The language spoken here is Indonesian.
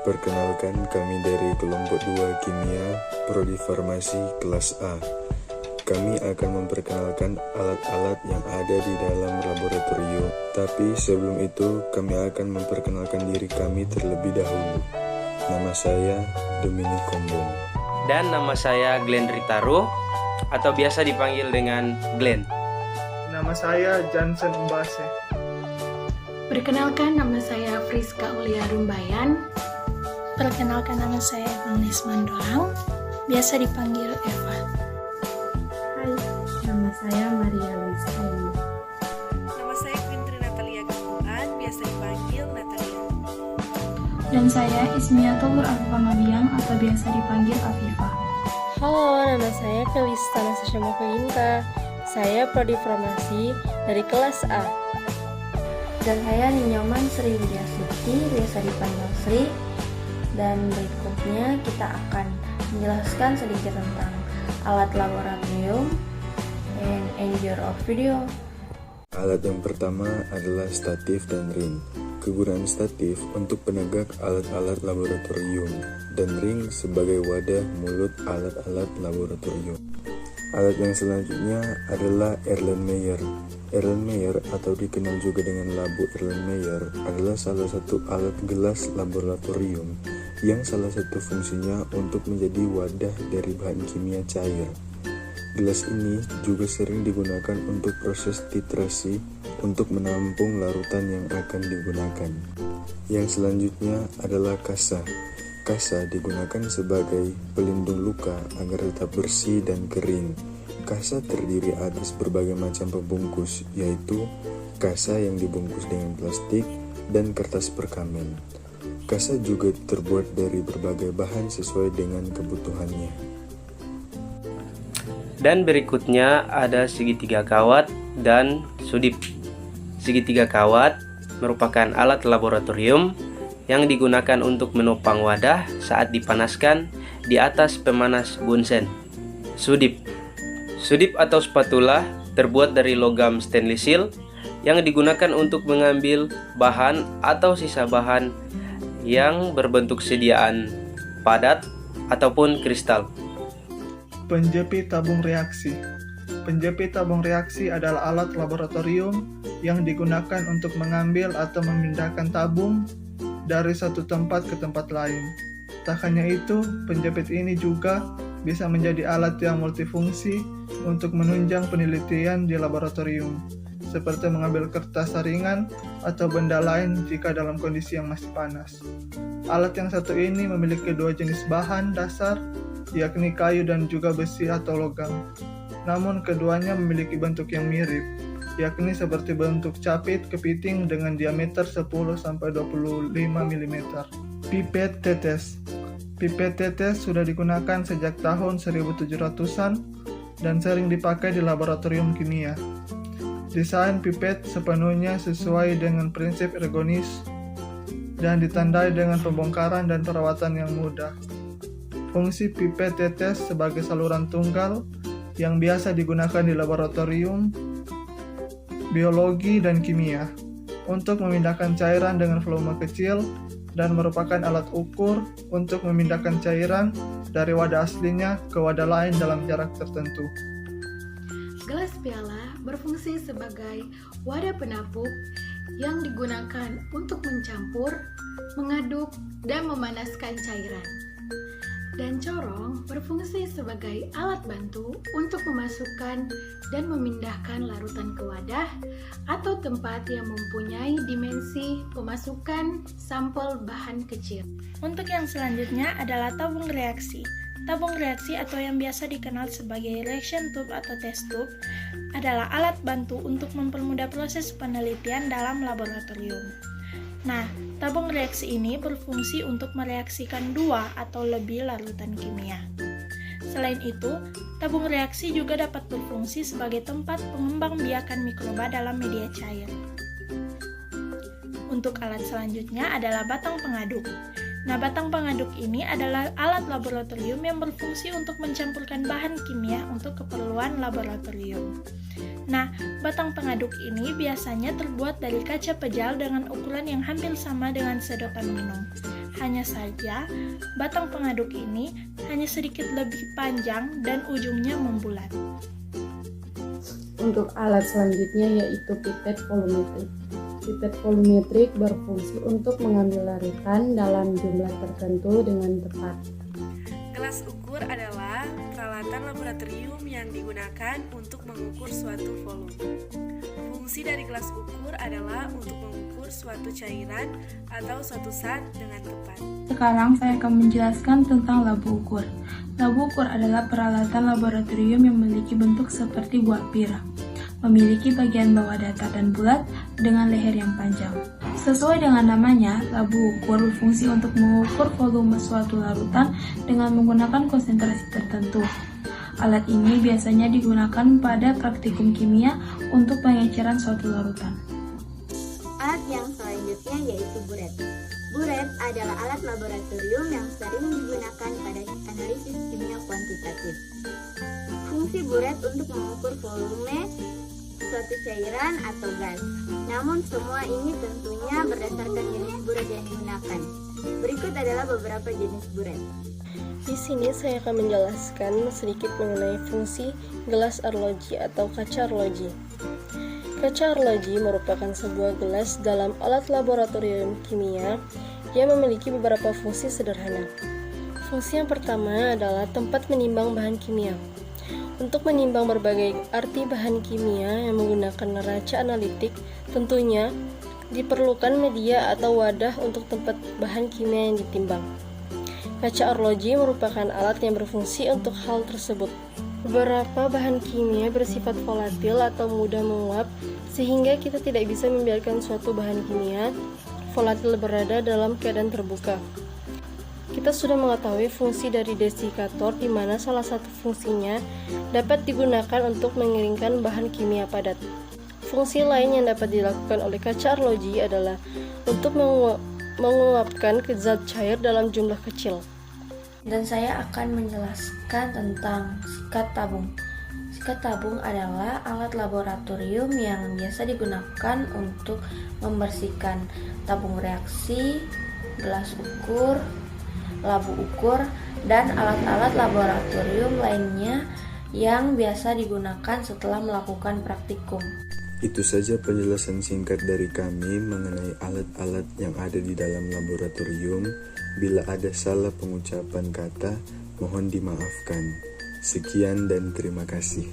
Perkenalkan, kami dari kelompok 2 Kimia Prodi Farmasi kelas A. Kami akan memperkenalkan alat-alat yang ada di dalam laboratorium. Tapi sebelum itu, kami akan memperkenalkan diri kami terlebih dahulu. Nama saya Dominic Kombong. Dan nama saya Glenn Ritaro, atau biasa dipanggil dengan Glenn. Nama saya Jansen Umbase. Perkenalkan, nama saya Friska Ulia Rumbayan. Perkenalkan, nama saya Agnes Mandorang, biasa dipanggil Eva. Hai, nama saya Maria Luisa Ayu. Nama saya Quintri Natalia Gambuan, biasa dipanggil Natalia. Dan saya Ismiatul Afifah Mabiang, atau biasa dipanggil Afifah. Halo, nama saya Kalista Nasasya Mokointa. Saya Prodi Farmasi dari kelas A. Dan saya Ninyoman Sri Widyasuti, biasa dipanggil Sri. Dan berikutnya kita akan menjelaskan sedikit tentang alat laboratorium and enjoy of video. Alat yang pertama adalah statif dan ring. Kegunaan statif untuk penegak alat-alat laboratorium dan ring sebagai wadah mulut alat-alat laboratorium. Alat yang selanjutnya adalah Erlenmeyer. Erlenmeyer atau dikenal juga dengan labu Erlenmeyer adalah salah satu alat gelas laboratorium yang salah satu fungsinya untuk menjadi wadah dari bahan kimia cair. Gelas ini juga sering digunakan untuk proses titrasi untuk menampung larutan yang akan digunakan. Yang selanjutnya adalah kasa. Kasa digunakan sebagai pelindung luka agar tetap bersih dan kering. Kasa terdiri atas berbagai macam pembungkus, yaitu kasa yang dibungkus dengan plastik dan kertas perkamen. Kasa juga terbuat dari berbagai bahan sesuai dengan kebutuhannya. Dan berikutnya ada segitiga kawat dan sudip. Segitiga kawat merupakan alat laboratorium yang digunakan untuk menopang wadah saat dipanaskan di atas pemanas Bunsen. Sudip atau spatula terbuat dari logam stainless steel yang digunakan untuk mengambil bahan atau sisa bahan yang berbentuk sediaan padat ataupun kristal. Penjepit tabung reaksi. Penjepit tabung reaksi adalah alat laboratorium yang digunakan untuk mengambil atau memindahkan tabung dari satu tempat ke tempat lain. Tak hanya itu, penjepit ini juga bisa menjadi alat yang multifungsi untuk menunjang penelitian di laboratorium, seperti mengambil kertas saringan atau benda lain jika dalam kondisi yang masih panas. Alat yang satu ini memiliki dua jenis bahan dasar, yakni kayu dan juga besi atau logam. Namun keduanya memiliki bentuk yang mirip, yakni seperti bentuk capit kepiting dengan diameter 10-25 mm. Pipet tetes. Pipet tetes sudah digunakan sejak tahun 1700-an dan sering dipakai di laboratorium kimia. Desain pipet sepenuhnya sesuai dengan prinsip ergonis dan ditandai dengan pembongkaran dan perawatan yang mudah. Fungsi pipet tetes sebagai saluran tunggal yang biasa digunakan di laboratorium biologi dan kimia untuk memindahkan cairan dengan volume kecil dan merupakan alat ukur untuk memindahkan cairan dari wadah aslinya ke wadah lain dalam jarak tertentu. Gelas piala berfungsi sebagai wadah penampung yang digunakan untuk mencampur, mengaduk, dan memanaskan cairan. Dan corong berfungsi sebagai alat bantu untuk memasukkan dan memindahkan larutan ke wadah atau tempat yang mempunyai dimensi pemasukan sampel bahan kecil. Untuk yang selanjutnya adalah tabung reaksi. Tabung reaksi atau yang biasa dikenal sebagai reaction tube atau test tube adalah alat bantu untuk mempermudah proses penelitian dalam laboratorium. Nah, tabung reaksi ini berfungsi untuk mereaksikan dua atau lebih larutan kimia. Selain itu, tabung reaksi juga dapat berfungsi sebagai tempat pengembangbiakan mikroba dalam media cair. Untuk alat selanjutnya adalah batang pengaduk. Nah, batang pengaduk ini adalah alat laboratorium yang berfungsi untuk mencampurkan bahan kimia untuk keperluan laboratorium. Nah, batang pengaduk ini biasanya terbuat dari kaca pejal dengan ukuran yang hampir sama dengan sedotan minum. Hanya saja, batang pengaduk ini hanya sedikit lebih panjang dan ujungnya membulat. Untuk alat selanjutnya yaitu pipet volumetrik. Pipet volumetrik berfungsi untuk mengambil larutan dalam jumlah tertentu dengan tepat. Gelas ukur adalah peralatan laboratorium yang digunakan untuk mengukur suatu volume. Fungsi dari gelas ukur adalah untuk mengukur suatu cairan atau suatu zat dengan tepat. Sekarang saya akan menjelaskan tentang labu ukur. Labu ukur adalah peralatan laboratorium yang memiliki bentuk seperti buah pir. Memiliki bagian bawah datar dan bulat dengan leher yang panjang. Sesuai dengan namanya, labu ukur berfungsi untuk mengukur volume suatu larutan dengan menggunakan konsentrasi tertentu. Alat ini biasanya digunakan pada praktikum kimia untuk pengeceran suatu larutan. Alat yang selanjutnya yaitu buret. Buret adalah alat laboratorium yang sering digunakan pada analisis kimia kuantitatif. Fungsi buret untuk mengukur volume suatu cairan atau gas. Namun semua ini tentunya berdasarkan jenis buret yang digunakan. Berikut adalah beberapa jenis buret. Di sini saya akan menjelaskan sedikit mengenai fungsi gelas arloji atau kaca arloji. Kaca arloji merupakan sebuah gelas dalam alat laboratorium kimia yang memiliki beberapa fungsi sederhana. Fungsi yang pertama adalah tempat menimbang bahan kimia. Untuk menimbang berbagai arti bahan kimia yang menggunakan neraca analitik, tentunya diperlukan media atau wadah untuk tempat bahan kimia yang ditimbang. Kaca arloji merupakan alat yang berfungsi untuk hal tersebut. Beberapa bahan kimia bersifat volatil atau mudah menguap, sehingga kita tidak bisa membiarkan suatu bahan kimia volatil berada dalam keadaan terbuka. Kita sudah mengetahui fungsi dari desikator, di mana salah satu fungsinya dapat digunakan untuk mengeringkan bahan kimia padat. Fungsi lain yang dapat dilakukan oleh kaca arloji adalah untuk menguapkan zat cair dalam jumlah kecil. Dan saya akan menjelaskan tentang sikat tabung. Sikat tabung adalah alat laboratorium yang biasa digunakan untuk membersihkan tabung reaksi, gelas ukur, labu ukur, dan alat-alat laboratorium lainnya yang biasa digunakan setelah melakukan praktikum. Itu saja penjelasan singkat dari kami mengenai alat-alat yang ada di dalam laboratorium. Bila ada salah pengucapan kata, mohon dimaafkan. Sekian dan terima kasih.